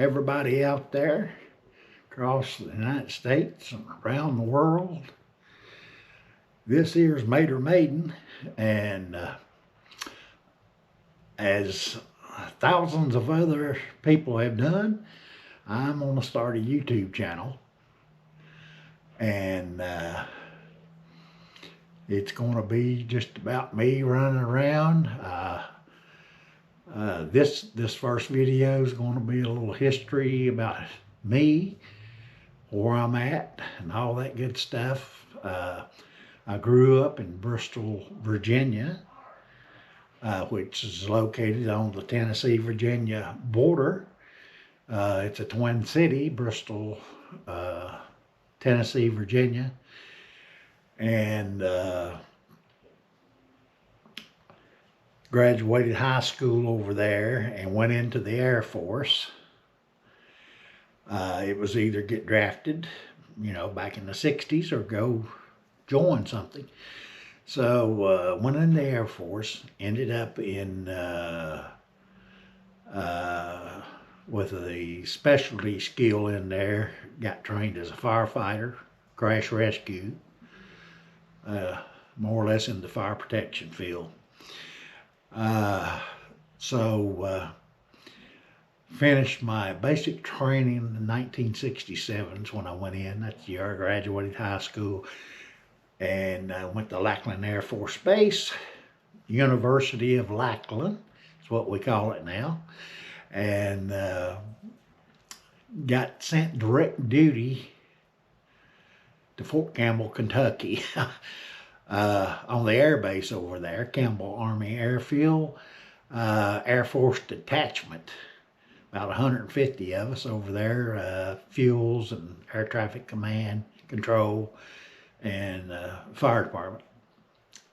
everybody out there across the United States and around the world. This here's Mater Maiden, and as thousands of other people have done, I'm going to start a YouTube channel, and it's going to be just about me running around. This first video is going to be a little history about me, where I'm at, and all that good stuff. I grew up in Bristol, Virginia, which is located on the Tennessee-Virginia border. It's a twin city, Bristol, Tennessee, Virginia. And graduated high school over there and went into the Air Force. It was either get drafted, back in the 60s, or go join something. So went in the Air Force, ended up in with a specialty skill in there, got trained as a firefighter, crash rescue, more or less in the fire protection field. Finished my basic training in 1967 is when I went in. That's the year I graduated high school, and went to Lackland Air Force Base, University of Lackland, is what we call it now, and got sent direct duty to Fort Campbell, Kentucky, on the air base over there, Campbell Army Airfield, Air Force Detachment. About 150 of us over there, fuels and air traffic command, control, and fire department.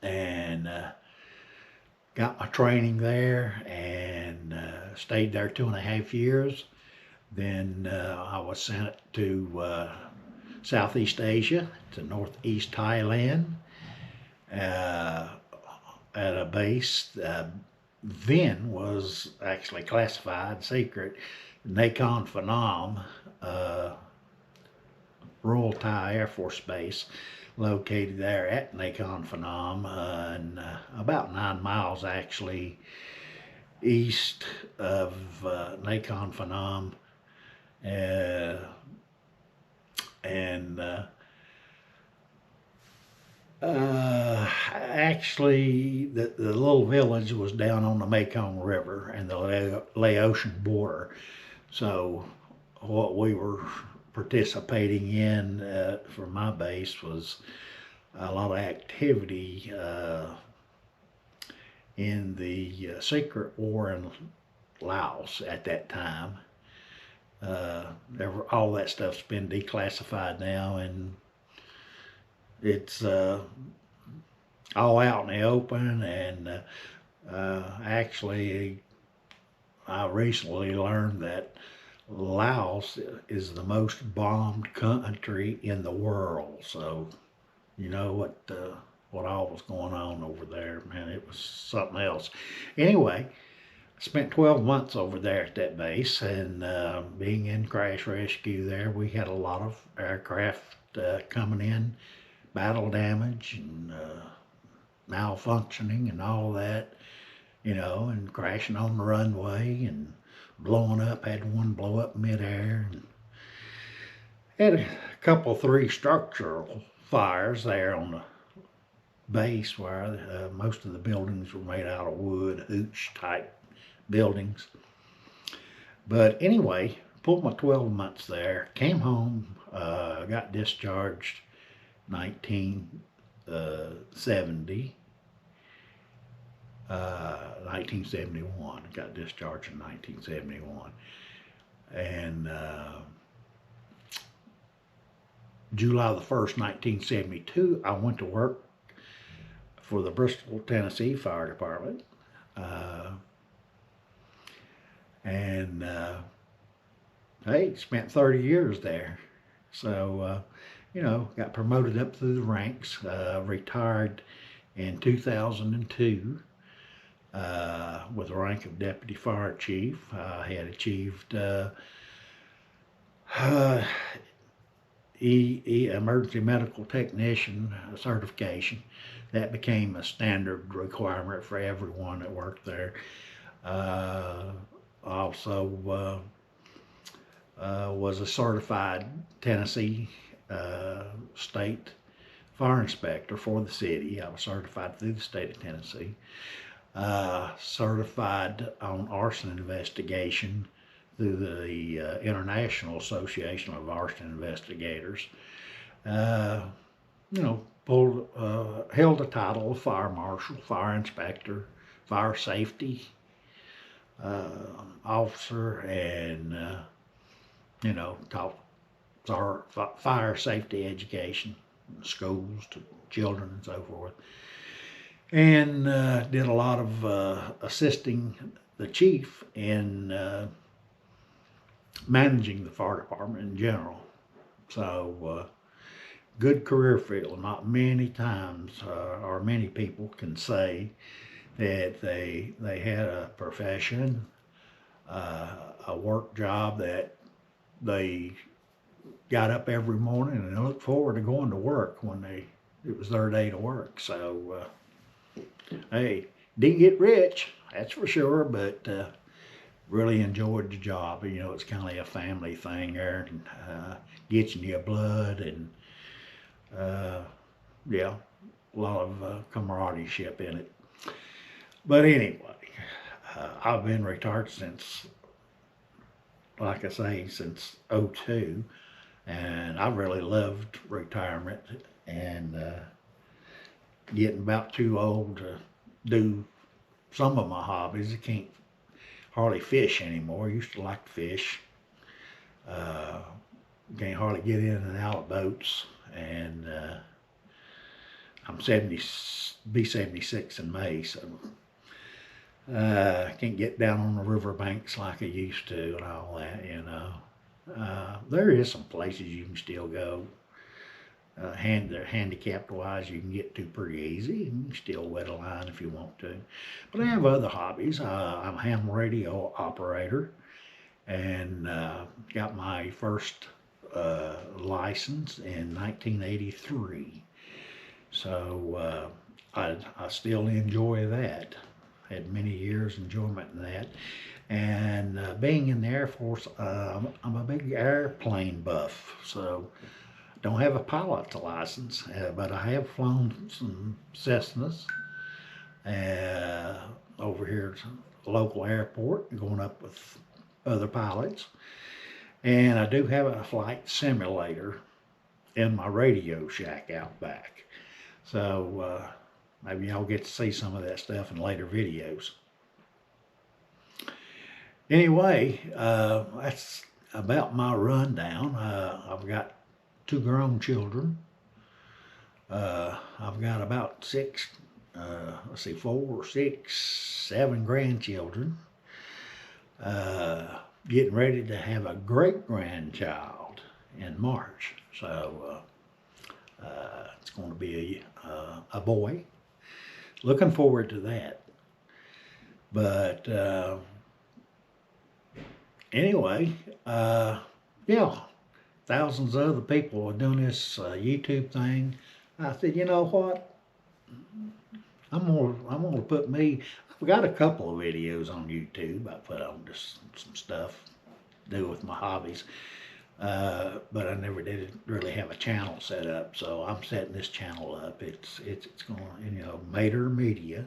And got my training there, and stayed there 2.5 years. Then I was sent to Southeast Asia, to Northeast Thailand, at a base then was actually classified secret, Nakhon Phanom, Royal Thai Air Force Base, located there at Nakhon Phanom, and about 9 miles actually east of Nakhon Phanom, actually the little village was down on the Mekong River and the Laotian border. So what we were participating in for my base was a lot of activity in the secret war in Laos at that time. All that stuff's been declassified now, and it's all out in the open. And actually, I recently learned that Laos is the most bombed country in the world. So you know what all was going on over there, man. It was something else. Anyway, I spent 12 months over there at that base, and being in crash rescue there, we had a lot of aircraft coming in, battle damage and malfunctioning and all that, and crashing on the runway and blowing up. Had one blow up midair, and had a couple, 3 structural fires there on the base where most of the buildings were made out of wood, hooch type buildings. But anyway, pulled my 12 months there, came home, got discharged 1971. Got discharged in 1971. And July the 1st, 1972, I went to work for the Bristol, Tennessee Fire Department. Hey, spent 30 years there. So, got promoted up through the ranks, retired in 2002 with the rank of Deputy Fire Chief. I had achieved Uh, emergency medical technician certification. That became a standard requirement for everyone that worked there. Uh, also was a certified Tennessee state fire inspector for the city. I was certified through the state of Tennessee. Certified on arson investigation through the International Association of Arson Investigators. Uh, held the title of fire marshal, fire inspector, fire safety uh, officer, and taught fire safety education, schools to children and so forth, and did a lot of assisting the chief in managing the fire department in general. So good career field. Not many times or many people can say that they had a profession, a work job that they got up every morning and looked forward to going to work when it was their day to work. So hey, didn't get rich, that's for sure, but really enjoyed the job. It's kind of like a family thing there, and gets in your blood, and yeah, a lot of camaraderie in it. But anyway, I've been retired since, like I say, since '02, and I really loved retirement and getting about too old to do some of my hobbies. I can't hardly fish anymore. I used to like to fish. Uh, can't hardly get in and out of boats, and I'm 70, be 76 in May, so I can't get down on the riverbanks like I used to and all that. There is some places you can still go. Handicapped wise, you can get to pretty easy. You can still wet a line if you want to. But I have other hobbies. I'm a ham radio operator, and got my first license in 1983. So I still enjoy that. Had many years enjoyment in that. And being in the Air Force, I'm a big airplane buff. So don't have a pilot's license, but I have flown some Cessnas over here at the local airport, going up with other pilots. And I do have a flight simulator in my radio shack out back. So maybe y'all get to see some of that stuff in later videos. Anyway, that's about my rundown. I've got 2 grown children. I've got about 4, 6, 7 grandchildren. Getting ready to have a great-grandchild in March. So it's going to be a boy. Looking forward to that. But anyway, yeah, thousands of other people are doing this YouTube thing. I said, you know what? I'm gonna put me. I've got a couple of videos on YouTube. I put on just some stuff to do with my hobbies, but I never did really have a channel set up. So I'm setting this channel up. It's going, Mater Media,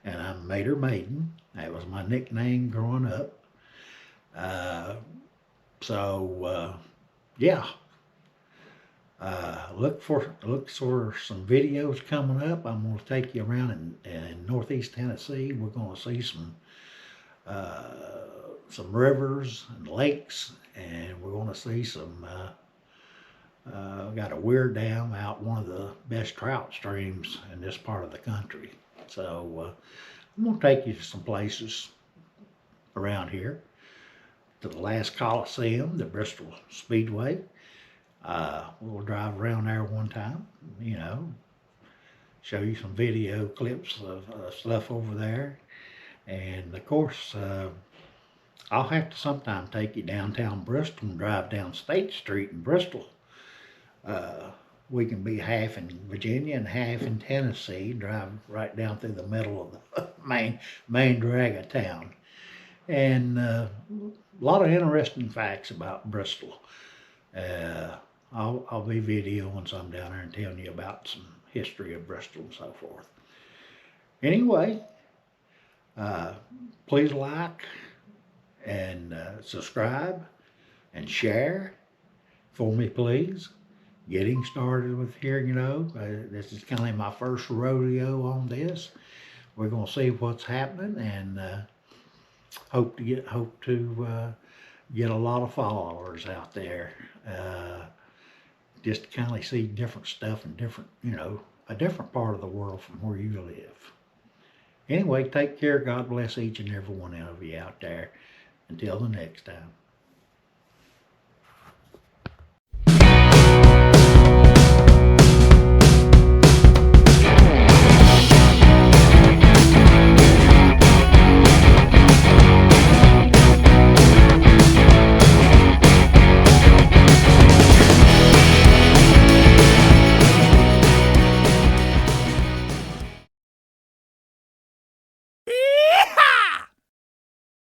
and I'm Mater Maiden. That was my nickname growing up. Yeah. Look for some videos coming up. I'm going to take you around in Northeast Tennessee. We're going to see some rivers and lakes, and we're going to see some. Got a weir dam out, one of the best trout streams in this part of the country. So I'm going to take you to some places around here. To the last Coliseum, the Bristol Speedway. We'll drive around there one time, show you some video clips of stuff over there. And of course, I'll have to sometime take you downtown Bristol and drive down State Street in Bristol. Uh, we can be half in Virginia and half in Tennessee, drive right down through the middle of the main drag of town. And a lot of interesting facts about Bristol. Uh, I'll be videoing some down there and telling you about some history of Bristol and so forth. Anyway, uh, please like and subscribe and share for me, please. Getting started with here, this is kind of my first rodeo on this. We're gonna see what's happening, and hope to get a lot of followers out there. Just to kind of see different stuff and different, a different part of the world from where you live. Anyway, take care. God bless each and every one of you out there. Until the next time.